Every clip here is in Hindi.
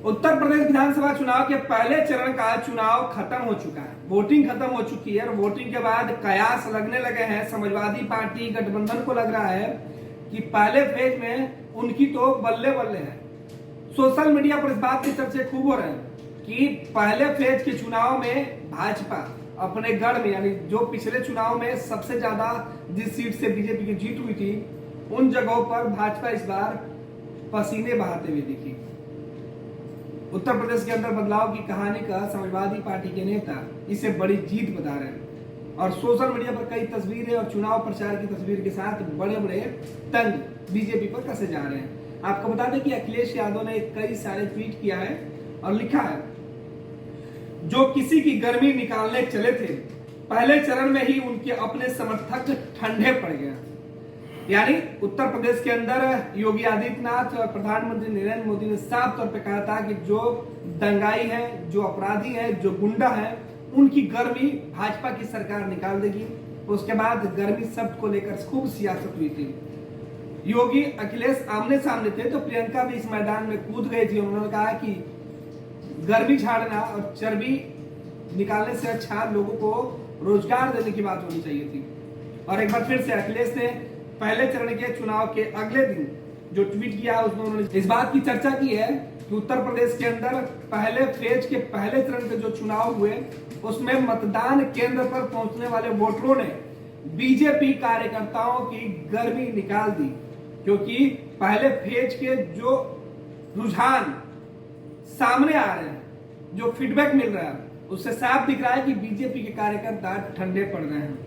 उत्तर प्रदेश विधानसभा चुनाव के पहले चरण का चुनाव खत्म हो चुका है। वोटिंग खत्म हो चुकी है और वोटिंग के बाद कयास लगने लगे हैं। समाजवादी पार्टी गठबंधन को लग रहा है कि पहले फेज में उनकी तो बल्ले बल्ले है। सोशल मीडिया पर इस बात की चर्चे खूब हो रहे हैं कि पहले फेज के चुनाव में भाजपा अपने गढ़ में, यानी जो पिछले चुनाव में सबसे ज्यादा जिस सीट से बीजेपी की जीत हुई थी, उन जगहों पर भाजपा इस बार पसीने बहाते हुए दिखी। उत्तर प्रदेश के अंदर बदलाव की कहानी का समाजवादी पार्टी के नेता इसे बड़ी जीत बता रहे हैं और सोशल मीडिया पर कई तस्वीरें और चुनाव प्रचार की तस्वीर के साथ बड़े बड़े तंज बीजेपी पर कसे जा रहे हैं। आपको बता दें कि अखिलेश यादव ने कई सारे ट्वीट किया है और लिखा है, जो किसी की गर्मी निकालने चले थे, पहले चरण में ही उनके अपने समर्थक ठंडे पड़ गए। यानी उत्तर प्रदेश के अंदर योगी आदित्यनाथ और प्रधानमंत्री नरेंद्र मोदी ने साफ तौर पे कहा था कि जो दंगाई है, जो अपराधी है, जो गुंडा है, उनकी गर्मी भाजपा की सरकार निकाल देगी। उसके बाद गर्मी शब्द को लेकर खूब सियासत हुई थी। योगी अखिलेश आमने सामने थे तो प्रियंका भी इस मैदान में कूद गई थी। उन्होंने कहा कि गर्मी झाड़ना और चर्बी निकालने से अच्छा लोगों को रोजगार देने की बात होनी चाहिए थी। और एक बार फिर से अखिलेश ने पहले चरण के चुनाव के अगले दिन जो ट्वीट किया उसमें उन्होंने इस बात की चर्चा की है कि उत्तर प्रदेश के अंदर पहले फेज के पहले चरण के जो चुनाव हुए उसमें मतदान केंद्र पर पहुंचने वाले वोटरों ने बीजेपी कार्यकर्ताओं की गर्मी निकाल दी, क्योंकि पहले फेज के जो रुझान सामने आ रहे हैं, जो फीडबैक मिल रहा है, उससे साफ दिख रहा है कि बीजेपी के कार्यकर्ता ठंडे पड़ रहे हैं।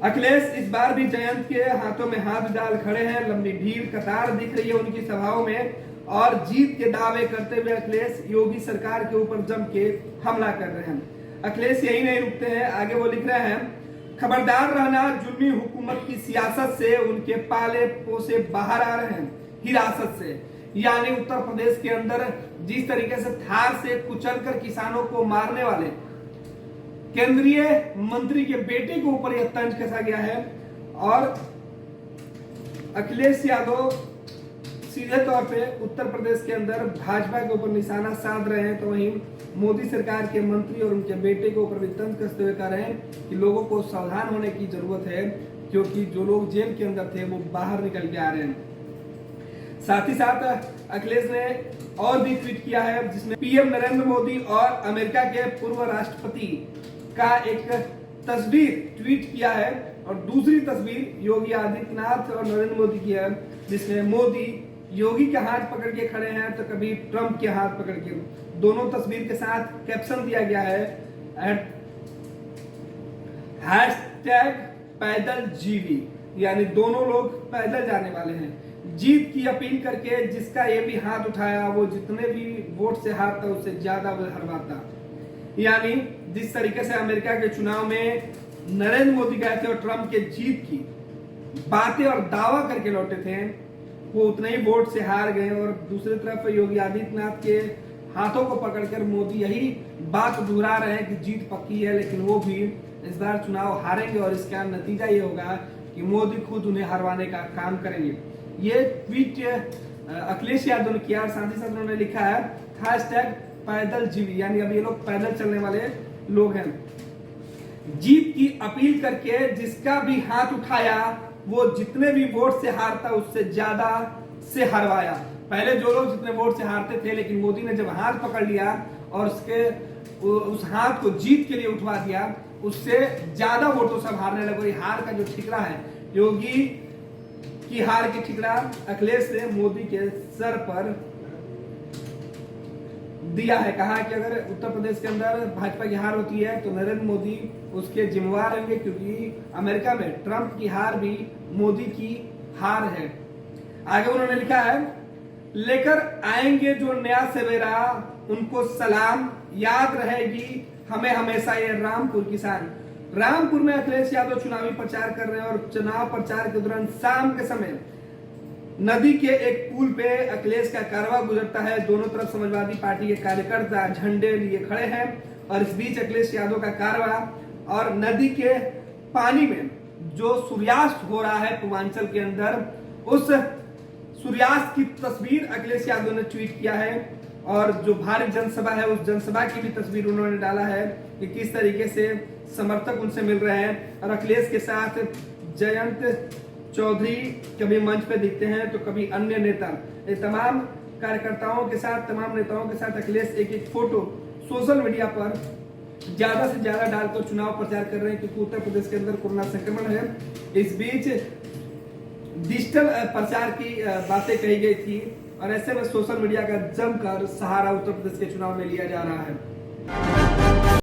अखिलेश इस बार भी जयंत के हाथों में हाथ डाल खड़े हैं। लंबी भीड़ कतार दिख रही है उनकी सभाओं में और जीत के दावे करते हुए अखिलेश योगी सरकार के ऊपर जम के हमला कर रहे हैं। अखिलेश यही नहीं रुकते हैं, आगे वो लिख रहे हैं, खबरदार रहना, जुल्मी हुकूमत की सियासत से उनके पाले पोसे बाहर आ रहे हैं, हिरासत से। यानी उत्तर प्रदेश के अंदर जिस तरीके से थार से कुचलकर किसानों को मारने वाले केंद्रीय मंत्री के बेटे के ऊपर यह तंज कसा गया है और अखिलेश यादव सीधे तौर पे उत्तर प्रदेश के अंदर भाजपा के ऊपर निशाना साध रहे हैं, तो वहीं मोदी सरकार के मंत्री और उनके बेटे के ऊपर भी तंज कसते हुए कह रहे हैं कि लोगों को सावधान होने की जरूरत है, क्योंकि जो लोग जेल के अंदर थे वो बाहर निकल के आ रहे हैं। साथ ही साथ अखिलेश ने और भी ट्वीट किया है जिसमें पीएम नरेंद्र मोदी और अमेरिका के पूर्व राष्ट्रपति का एक तस्वीर ट्वीट किया है और दूसरी तस्वीर योगी आदित्यनाथ और नरेंद्र मोदी की है, जिसमें मोदी योगी के हाथ पकड़ के खड़े हैं तो कभी ट्रंप के हाथ पकड़ के। दोनों तस्वीर के साथ कैप्शन दिया गया है #पैदल जीवी, यानी दोनों लोग पैदल जाने वाले हैं। जीत की अपील करके जिसका ये भी हाथ उठाया वो जितने भी वोट से हारता उससे ज्यादा हरवाता। यानी जिस तरीके से अमेरिका के चुनाव में नरेंद्र मोदी गए थे और ट्रंप के जीत की बातें और दावा करके लौटे थे, वो उतने ही वोट से हार गए। और दूसरी तरफ योगी आदित्यनाथ के हाथों को पकड़कर मोदी यही बात दोहरा रहे हैं कि जीत पक्की है, लेकिन वो भी इस बार चुनाव हारेंगे और इसका नतीजा ये होगा कि मोदी खुद उन्हें हरवाने का काम करेंगे। ये ट्वीट अखिलेश यादव ने किया और साथ ही साथ उन्होंने लिखा है #पैदल जीवी, यानी अब ये लोग पैदल चलने वाले लोग हैं। जीत की अपील करके जिसका भी हाथ उठाया वो जितने भी वोट से हारता उससे ज्यादा से हरवाया। पहले जो लोग जितने वोट से हारते थे, लेकिन मोदी ने जब हाथ पकड़ लिया और उस हाथ को जीत के लिए उठवा दिया, उससे ज्यादा वोटों से हारने लगे। हार का जो ठिकरा है, योगी की हार की ठिकरा अखिलेश ने मोदी के सर पर दिया है। कहा कि अगर उत्तर प्रदेश के अंदर भाजपा की हार होती है तो नरेंद्र मोदी उसके जिम्मेवार होंगे, क्योंकि अमेरिका में ट्रंप की हार भी मोदी की हार है। आगे उन्होंने लिखा है, लेकर आएंगे जो नया सवेरा, उनको सलाम, याद रहेगी हमें हमेशा ये रामपुर किसान। रामपुर में अखिलेश यादव चुनावी प्रचार कर रहे हैं और चुनाव प्रचार के दौरान शाम के समय नदी के एक पुल पे अखिलेश का कारवां गुजरता है। दोनों तरफ समाजवादी पार्टी के कार्यकर्ता झंडे लिए खड़े हैं और इस बीच अखिलेश यादव का कारवां और नदी के पानी में जो सूर्यास्त हो रहा है पूर्वांचल के अंदर, उस सूर्यास्त की तस्वीर अखिलेश यादव ने ट्वीट किया है और जो भारी जनसभा है उस जनसभा की भी तस्वीर उन्होंने डाला है कि किस तरीके से समर्थक उनसे मिल रहे हैं। और अखिलेश के साथ जयंत चौधरी कभी मंच पे दिखते हैं तो कभी अन्य नेता। ये तमाम कार्यकर्ताओं के साथ, तमाम नेताओं के साथ अखिलेश एक एक फोटो सोशल मीडिया पर ज्यादा से ज्यादा डालकर चुनाव प्रचार कर रहे हैं, क्योंकि उत्तर प्रदेश के अंदर कोरोना संक्रमण है। इस बीच डिजिटल प्रचार की बातें कही गई थी और ऐसे में सोशल मीडिया का जमकर सहारा उत्तर प्रदेश के चुनाव में लिया जा रहा है।